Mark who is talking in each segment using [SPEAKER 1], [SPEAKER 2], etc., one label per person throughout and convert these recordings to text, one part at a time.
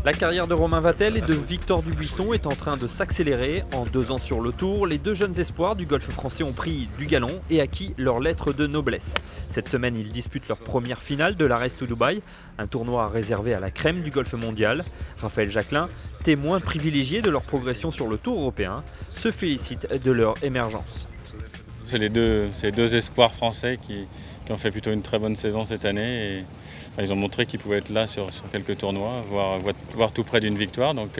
[SPEAKER 1] La carrière de Romain Vatel et de Victor Dubuisson est en train de s'accélérer. En 2 ans sur le tour, les 2 jeunes espoirs du golf français ont pris du galon et acquis leur lettre de noblesse. Cette semaine, ils disputent leur première finale de la Race to Dubaï, un tournoi réservé à la crème du golf mondial. Raphaël Jacquelin, témoin privilégié de leur progression sur le tour européen, se félicite de leur émergence.
[SPEAKER 2] C'est les deux espoirs français qui ont fait plutôt une très bonne saison cette année. Et, ils ont montré qu'ils pouvaient être là sur quelques tournois, voire tout près d'une victoire. Donc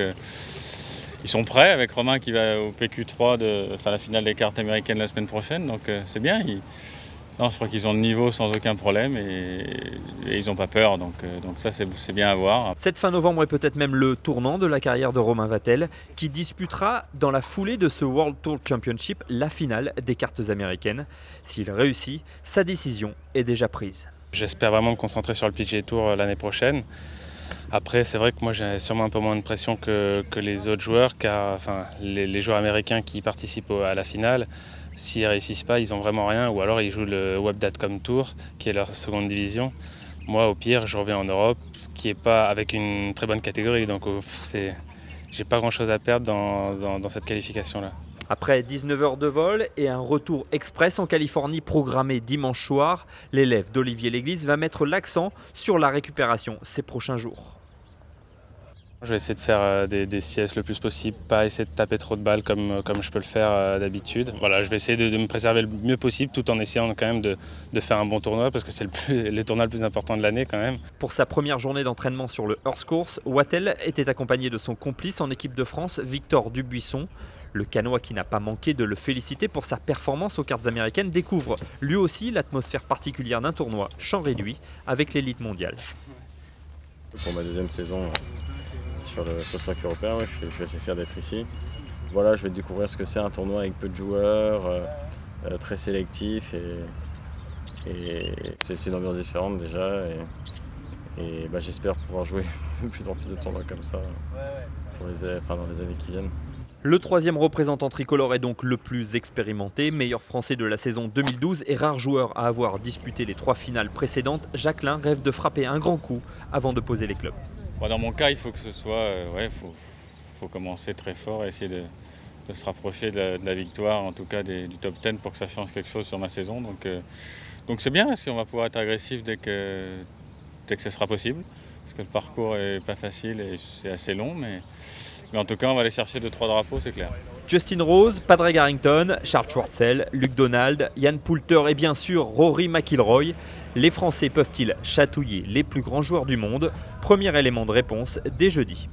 [SPEAKER 2] ils sont prêts avec Romain qui va au PQ3, la finale des cartes américaines la semaine prochaine. Donc c'est bien. Je crois qu'ils ont le niveau sans aucun problème et ils n'ont pas peur. Donc ça c'est bien à voir.
[SPEAKER 1] Cette fin novembre est peut-être même le tournant de la carrière de Romain Vatel qui disputera dans la foulée de ce World Tour Championship la finale des cartes américaines. S'il réussit, sa décision est déjà prise.
[SPEAKER 3] J'espère vraiment me concentrer sur le PGA Tour l'année prochaine. Après, c'est vrai que moi j'ai sûrement un peu moins de pression que les autres joueurs, car les joueurs américains qui participent à la finale, s'ils ne réussissent pas, ils n'ont vraiment rien, ou alors ils jouent le Web.com Tour, qui est leur seconde division. Moi, au pire, je reviens en Europe, ce qui n'est pas avec une très bonne catégorie, donc j'ai pas grand-chose à perdre dans cette qualification-là.
[SPEAKER 1] Après 19 heures de vol et un retour express en Californie programmé dimanche soir, l'élève d'Olivier Léglise va mettre l'accent sur la récupération ces prochains jours.
[SPEAKER 3] Je vais essayer de faire des siestes le plus possible, pas essayer de taper trop de balles comme je peux le faire d'habitude. Voilà, je vais essayer de me préserver le mieux possible tout en essayant quand même de faire un bon tournoi parce que c'est le tournoi le plus important de l'année quand même.
[SPEAKER 1] Pour sa première journée d'entraînement sur le Earth Course, Vatel était accompagné de son complice en équipe de France, Victor Dubuisson. Le Canois, qui n'a pas manqué de le féliciter pour sa performance aux cartes américaines, découvre lui aussi l'atmosphère particulière d'un tournoi champ réduit avec l'élite mondiale.
[SPEAKER 4] Pour ma deuxième saison sur le circuit européen, je suis assez fier d'être ici. Voilà, je vais découvrir ce que c'est un tournoi avec peu de joueurs, très sélectif et c'est une ambiance différente déjà. Et j'espère pouvoir jouer de plus en plus de tournois comme ça dans les années qui viennent.
[SPEAKER 1] Le 3e représentant tricolore est donc le plus expérimenté, meilleur français de la saison 2012 et rare joueur à avoir disputé les 3 finales précédentes. Jacquelin rêve de frapper un grand coup avant de poser les clubs.
[SPEAKER 2] Dans mon cas, il faut que ce soit, faut commencer très fort et essayer de se rapprocher de la victoire, en tout cas du top 10 pour que ça change quelque chose sur ma saison. Donc c'est bien parce qu'on va pouvoir être agressif dès que ce sera possible. Parce que le parcours n'est pas facile et c'est assez long, mais en tout cas, on va aller chercher 2-3 drapeaux, c'est clair.
[SPEAKER 1] Justin Rose, Padraig Harrington, Charles Schwartzel, Luke Donald, Ian Poulter et bien sûr Rory McIlroy. Les Français peuvent-ils chatouiller les plus grands joueurs du monde? Premier élément de réponse dès jeudi.